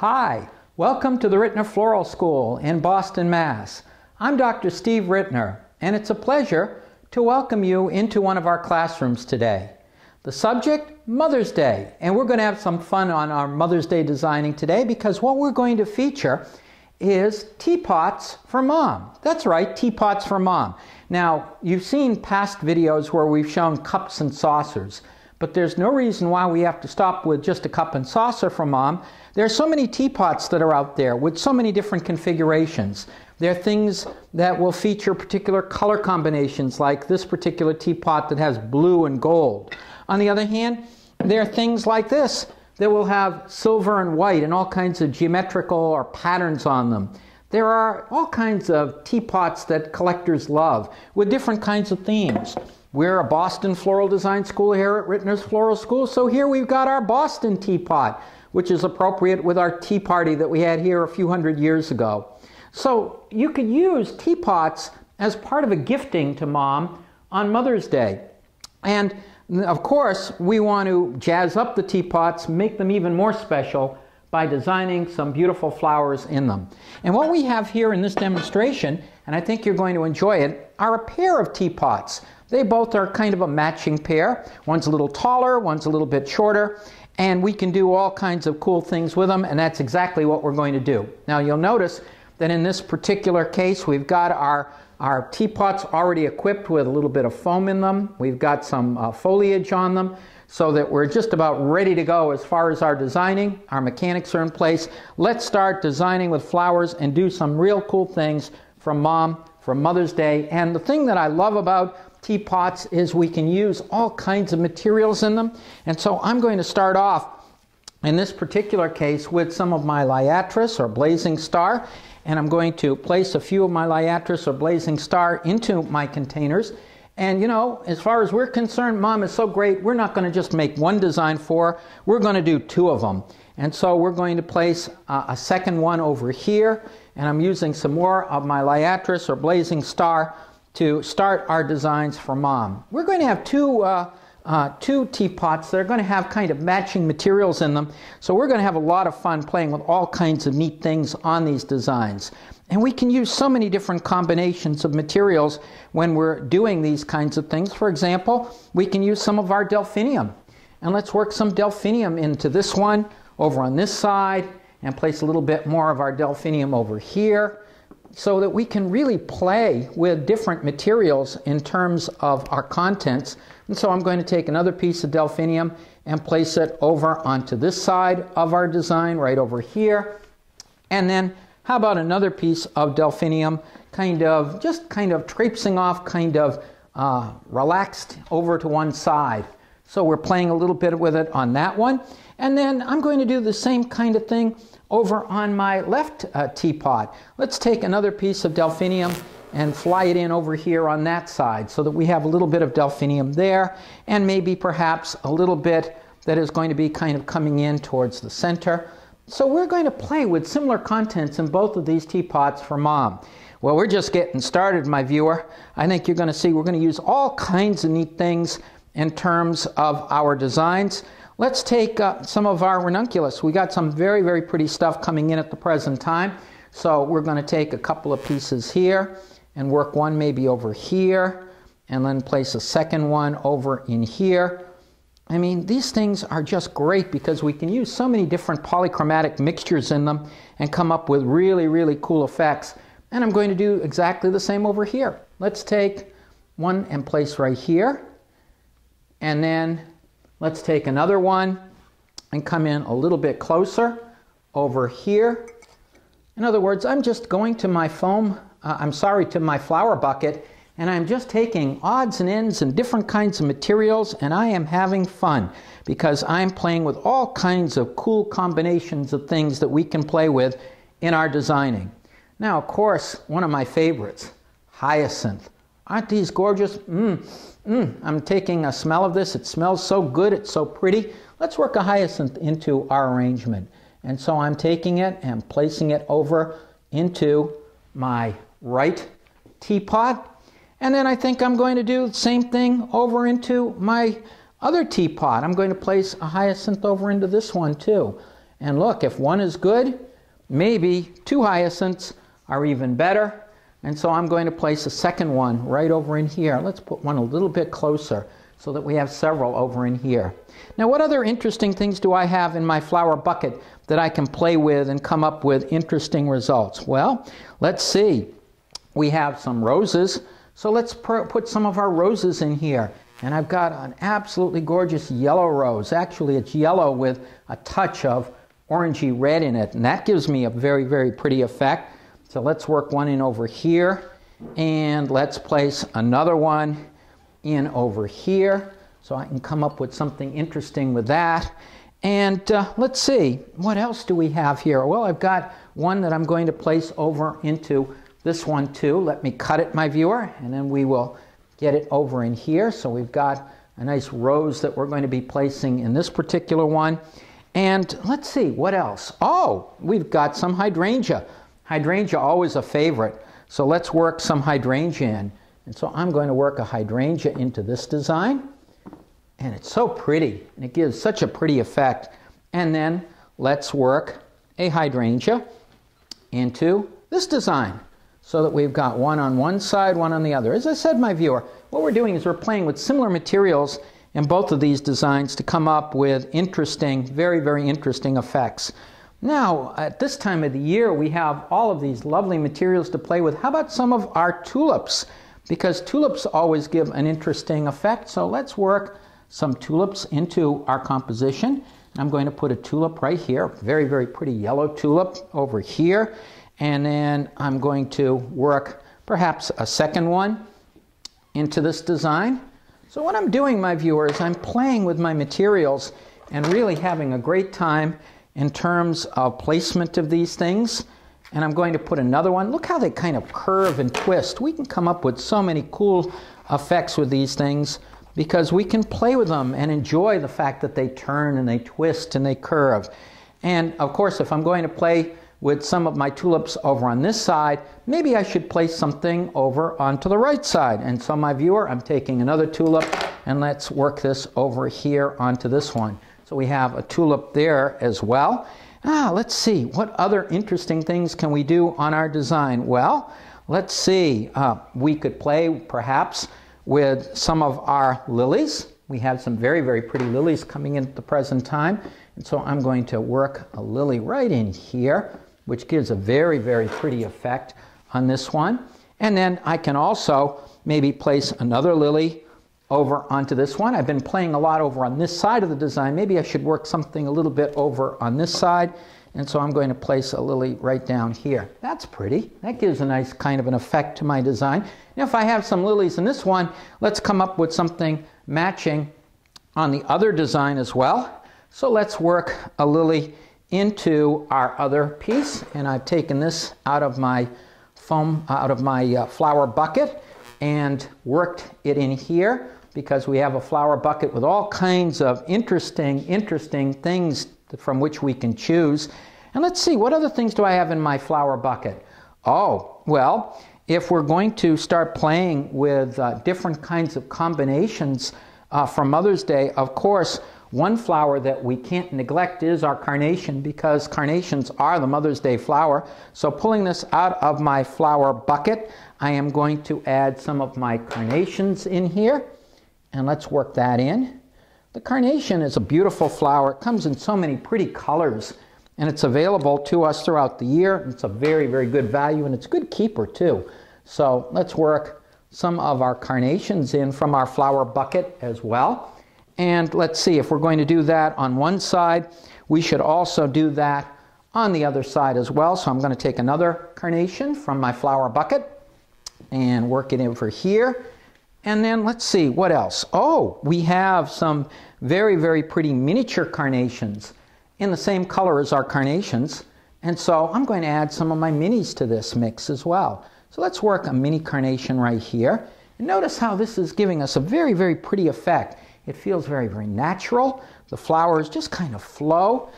Hi, welcome to the Rittner Floral School in Boston, Mass. I'm Dr. Steve Rittner, and it's a pleasure to welcome you into one of our classrooms today. The subject, Mother's Day, and we're going to have some fun on our Mother's Day designing today because what we're going to feature is teapots for mom. That's right, teapots for mom. Now, you've seen past videos where we've shown cups and saucers, but there's no reason why we have to stop with just a cup and saucer for mom. There are so many teapots that are out there with so many different configurations. There are things that will feature particular color combinations, like this particular teapot that has blue and gold. On the other hand, there are things like this that will have silver and white and all kinds of geometrical or patterns on them. There are all kinds of teapots that collectors love with different kinds of themes. We're a Boston floral design school here at Rittner's Floral School, so here we've got our Boston teapot, which is appropriate with our tea party that we had here a few hundred years ago. So you could use teapots as part of a gifting to mom on Mother's Day. And of course, we want to jazz up the teapots, make them even more special by designing some beautiful flowers in them. And what we have here in this demonstration, and I think you're going to enjoy it, are a pair of teapots. They both are kind of a matching pair. One's a little taller, one's a little bit shorter, and we can do all kinds of cool things with them, and that's exactly what we're going to do. Now you'll notice that in this particular case we've got our teapots already equipped with a little bit of foam in them. We've got some foliage on them so that we're just about ready to go as far as our designing. Our mechanics are in place. Let's start designing with flowers and do some real cool things from mom for Mother's Day. And the thing that I love about teapots is we can use all kinds of materials in them. And so I'm going to start off in this particular case with some of my liatris or blazing star, and I'm going to place a few of my liatris or blazing star into my containers. And you know, as far as we're concerned, mom is so great, we're not going to just make one design for her, we're going to do two of them. And so we're going to place a second one over here, and I'm using some more of my liatris or blazing star to start our designs for mom. We're going to have two teapots that are going to have kind of matching materials in them, so we're going to have a lot of fun playing with all kinds of neat things on these designs. And we can use so many different combinations of materials when we're doing these kinds of things. For example, we can use some of our delphinium, and let's work some delphinium into this one over on this side and place a little bit more of our delphinium over here, so that we can really play with different materials in terms of our contents. And so I'm going to take another piece of delphinium and place it over onto this side of our design, right over here. And then how about another piece of delphinium, just kind of traipsing off, kind of relaxed over to one side. So we're playing a little bit with it on that one. And then I'm going to do the same kind of thing over on my left teapot. Let's take another piece of delphinium and fly it in over here on that side so that we have a little bit of delphinium there, and maybe perhaps a little bit that is going to be kind of coming in towards the center. So we're going to play with similar contents in both of these teapots for mom. Well, we're just getting started, my viewer. I think you're going to see we're going to use all kinds of neat things in terms of our designs. Let's take some of our ranunculus. We got some very, very pretty stuff coming in at the present time. So we're going to take a couple of pieces here and work one maybe over here, and then place a second one over in here. I mean, these things are just great because we can use so many different polychromatic mixtures in them and come up with really, really cool effects. And I'm going to do exactly the same over here. Let's take one and place right here, and then let's take another one and come in a little bit closer over here. In other words, I'm just going to my to my flower bucket, and I'm just taking odds and ends and different kinds of materials, and I am having fun because I'm playing with all kinds of cool combinations of things that we can play with in our designing. Now, of course, one of my favorites, hyacinth. Aren't these gorgeous? I'm taking a smell of this. It smells so good. It's so pretty. Let's work a hyacinth into our arrangement. And so I'm taking it and placing it over into my right teapot. And then I think I'm going to do the same thing over into my other teapot. I'm going to place a hyacinth over into this one too. And look, if one is good, maybe two hyacinths are even better. And so I'm going to place a second one right over in here. Let's put one a little bit closer so that we have several over in here. Now, what other interesting things do I have in my flower bucket that I can play with and come up with interesting results? Well, let's see. We have some roses, so let's put some of our roses in here. And I've got an absolutely gorgeous yellow rose. Actually, it's yellow with a touch of orangey red in it, and that gives me a very, very pretty effect. So let's work one in over here, and let's place another one in over here, so I can come up with something interesting with that. And let's see, what else do we have here? Well, I've got one that I'm going to place over into this one too. Let me cut it, my viewer, and then we will get it over in here. So we've got a nice rose that we're going to be placing in this particular one. And let's see, what else? Oh, we've got some hydrangea. Hydrangea, always a favorite. So let's work some hydrangea in. And so I'm going to work a hydrangea into this design. And it's so pretty, and it gives such a pretty effect. And then let's work a hydrangea into this design so that we've got one on one side, one on the other. As I said, my viewer, what we're doing is we're playing with similar materials in both of these designs to come up with interesting, very, very interesting effects. Now, at this time of the year, we have all of these lovely materials to play with. How about some of our tulips? Because tulips always give an interesting effect. So let's work some tulips into our composition. I'm going to put a tulip right here, very, very pretty yellow tulip over here. And then I'm going to work perhaps a second one into this design. So what I'm doing, my viewers, I'm playing with my materials and really having a great time in terms of placement of these things. And I'm going to put another one. Look how they kind of curve and twist. We can come up with so many cool effects with these things because we can play with them and enjoy the fact that they turn and they twist and they curve. And of course, if I'm going to play with some of my tulips over on this side, maybe I should place something over onto the right side. And so, my viewer, I'm taking another tulip and let's work this over here onto this one. So we have a tulip there as well. Let's see, what other interesting things can we do on our design? Well, let's see, we could play perhaps with some of our lilies. We have some very, very pretty lilies coming in at the present time. And so I'm going to work a lily right in here, which gives a very, very pretty effect on this one. And then I can also maybe place another lily over onto this one. I've been playing a lot over on this side of the design. Maybe I should work something a little bit over on this side. And so I'm going to place a lily right down here. That's pretty. That gives a nice kind of an effect to my design. Now if I have some lilies in this one, let's come up with something matching on the other design as well. So let's work a lily into our other piece. And I've taken this out of my foam, flower bucket and worked it in here, because we have a flower bucket with all kinds of interesting things from which we can choose. And let's see, what other things do I have in my flower bucket? Oh, well, if we're going to start playing with different kinds of combinations for Mother's Day, of course, one flower that we can't neglect is our carnation, because carnations are the Mother's Day flower. So pulling this out of my flower bucket, I am going to add some of my carnations in here. And let's work that in. The carnation is a beautiful flower. It comes in so many pretty colors, and it's available to us throughout the year. It's a very, very good value, and it's a good keeper too. So let's work some of our carnations in from our flower bucket as well. And let's see, if we're going to do that on one side, we should also do that on the other side as well. So I'm going to take another carnation from my flower bucket and work it over here. And then let's see, what else? Oh, we have some very, very pretty miniature carnations in the same color as our carnations. And so I'm going to add some of my minis to this mix as well. So let's work a mini carnation right here. And notice how this is giving us a very, very pretty effect. It feels very, very natural. The flowers just kind of flow.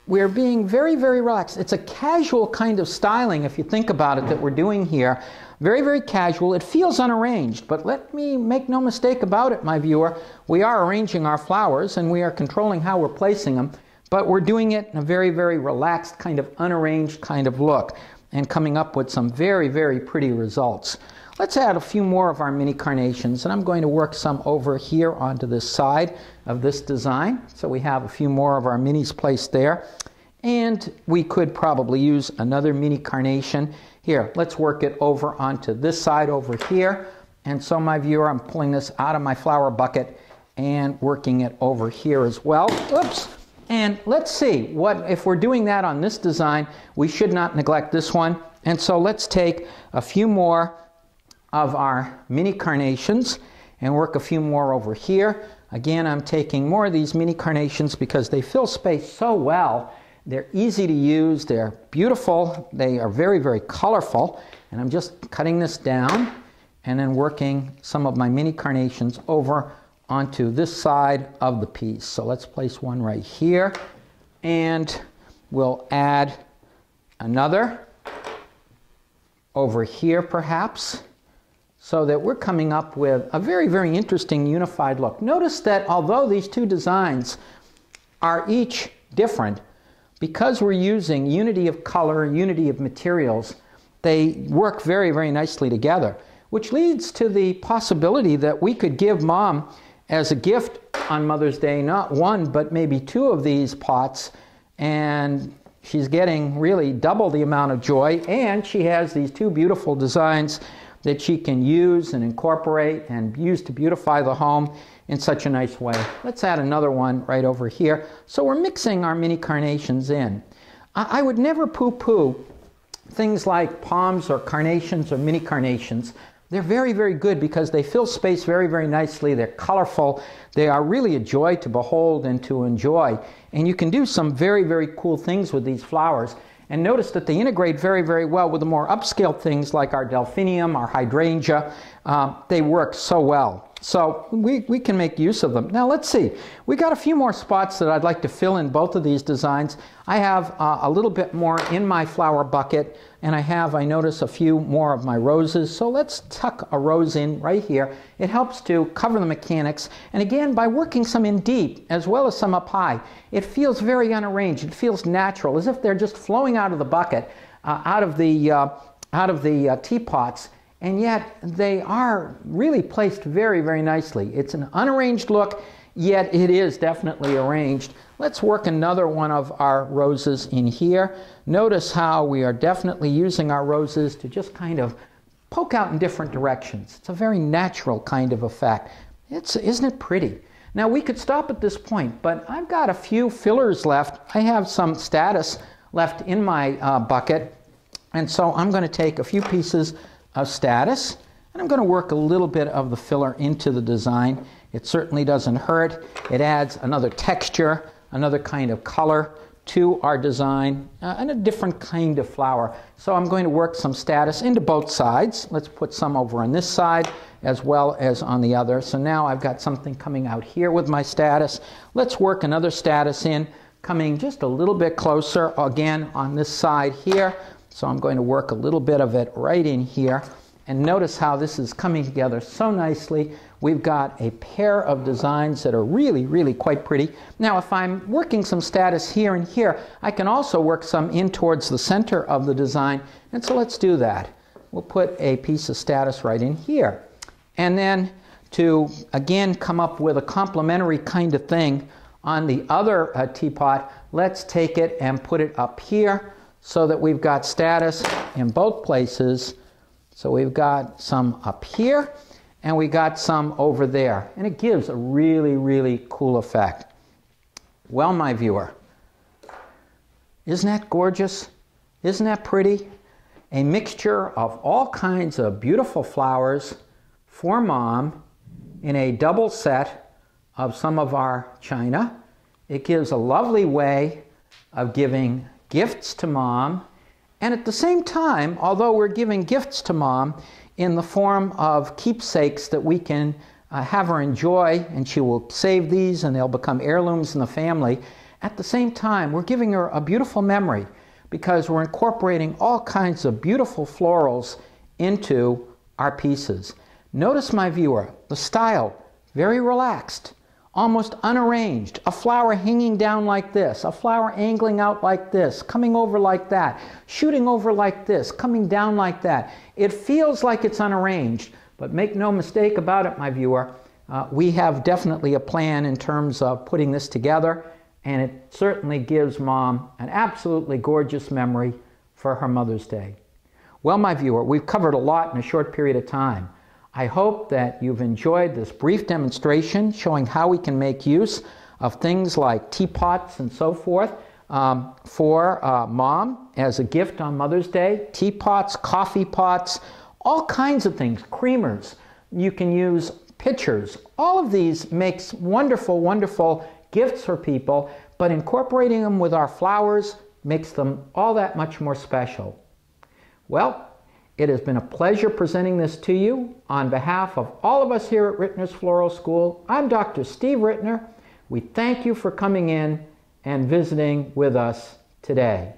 We're being very, very relaxed. It's a casual kind of styling, if you think about it, that we're doing here. Very, very casual. It feels unarranged, but let me make no mistake about it, my viewer. We are arranging our flowers, and we are controlling how we're placing them. but we're doing it in a very, very relaxed, kind of unarranged kind of look, and coming up with some very, very pretty results. Let's add a few more of our mini carnations, and I'm going to work some over here onto this side of this design. So we have a few more of our minis placed there. And we could probably use another mini carnation. Here, let's work it over onto this side over here. And so my viewer, I'm pulling this out of my flower bucket and working it over here as well. Oops. And let's see, if we're doing that on this design, we should not neglect this one. And so let's take a few more of our mini carnations and work a few more over here. Again, I'm taking more of these mini carnations because they fill space so well. They're easy to use, they're beautiful, they are very, very colorful. And I'm just cutting this down and then working some of my mini carnations over onto this side of the piece. So let's place one right here, and we'll add another over here perhaps, so that we're coming up with a very, very interesting unified look. Notice that although these two designs are each different, because we're using unity of color, unity of materials, they work very, very nicely together, which leads to the possibility that we could give Mom as a gift on Mother's Day not one, but maybe two of these pots, and she's getting really double the amount of joy, and she has these two beautiful designs that she can use and incorporate and use to beautify the home in such a nice way. Let's add another one right over here. So we're mixing our mini carnations in. I would never poo-poo things like palms or carnations or mini carnations. They're very, very good because they fill space very, very nicely. They're colorful. They are really a joy to behold and to enjoy. And you can do some very, very cool things with these flowers. And notice that they integrate very, very well with the more upscale things like our delphinium, our hydrangea. They work so well. So we can make use of them. Now let's see. We got a few more spots that I'd like to fill in both of these designs. I have a little bit more in my flower bucket, and I notice, a few more of my roses. So let's tuck a rose in right here. It helps to cover the mechanics. And again, by working some in deep as well as some up high, it feels very unarranged. It feels natural, as if they're just flowing out of the bucket, out of the teapots. And yet they are really placed very, very nicely. It's an unarranged look, yet it is definitely arranged. Let's work another one of our roses in here. Notice how we are definitely using our roses to just kind of poke out in different directions. It's a very natural kind of effect. Isn't it pretty? Now we could stop at this point, but I've got a few fillers left. I have some status left in my bucket, and so I'm going to take a few pieces of status, and I'm going to work a little bit of the filler into the design. It certainly doesn't hurt. It adds another texture, another kind of color to our design, and a different kind of flower. So I'm going to work some status into both sides. Let's put some over on this side as well as on the other. So now I've got something coming out here with my status. Let's work another status in, coming just a little bit closer again on this side here. So I'm going to work a little bit of it right in here. And notice how this is coming together so nicely. We've got a pair of designs that are really, really quite pretty. Now, if I'm working some status here and here, I can also work some in towards the center of the design. And so let's do that. We'll put a piece of status right in here. And then to, again, come up with a complementary kind of thing on the other teapot, let's take it and put it up here, so that we've got status in both places. So we've got some up here, and we got some over there. And it gives a really, really cool effect. Well, my viewer, isn't that gorgeous? Isn't that pretty? A mixture of all kinds of beautiful flowers for Mom in a double set of some of our china. It gives a lovely way of giving gifts to Mom, and at the same time, although we're giving gifts to Mom in the form of keepsakes that we can have her enjoy, and she will save these and they'll become heirlooms in the family, at the same time we're giving her a beautiful memory because we're incorporating all kinds of beautiful florals into our pieces. Notice, my viewer, the style, very relaxed, almost unarranged, a flower hanging down like this, a flower angling out like this, coming over like that, shooting over like this, coming down like that. It feels like it's unarranged, but make no mistake about it, my viewer, we have definitely a plan in terms of putting this together, and it certainly gives Mom an absolutely gorgeous memory for her Mother's Day. Well, my viewer, we've covered a lot in a short period of time. I hope that you've enjoyed this brief demonstration showing how we can make use of things like teapots and so forth for Mom as a gift on Mother's Day. Teapots, coffee pots, all kinds of things, creamers. You can use pitchers. All of these makes wonderful, wonderful gifts for people, but incorporating them with our flowers makes them all that much more special. Well, it has been a pleasure presenting this to you. On behalf of all of us here at Rittner's Floral School, I'm Dr. Steve Rittner. We thank you for coming in and visiting with us today.